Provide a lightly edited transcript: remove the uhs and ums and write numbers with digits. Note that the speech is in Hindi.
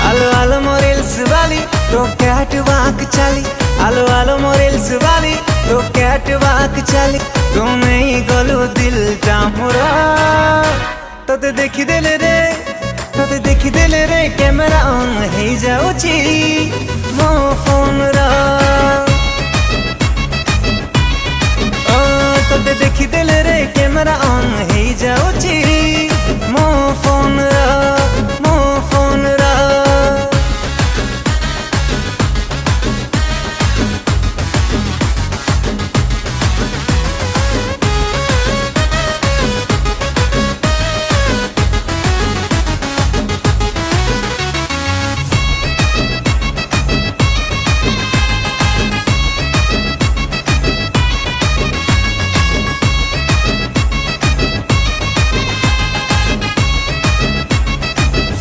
आलो आलो मोरेल्स वाली तो कैट वाक चाली, आलो आलो मोरेल्स वाली तो कैट वाक चाली, तू नहीं गलु दिल मोरा तोते देखी देले रे, तोते देखी देले रे कैमरा ऑन हो जाउची मो फोन रा। तोते देखी देले रे कैमरा ऑन हो जाउची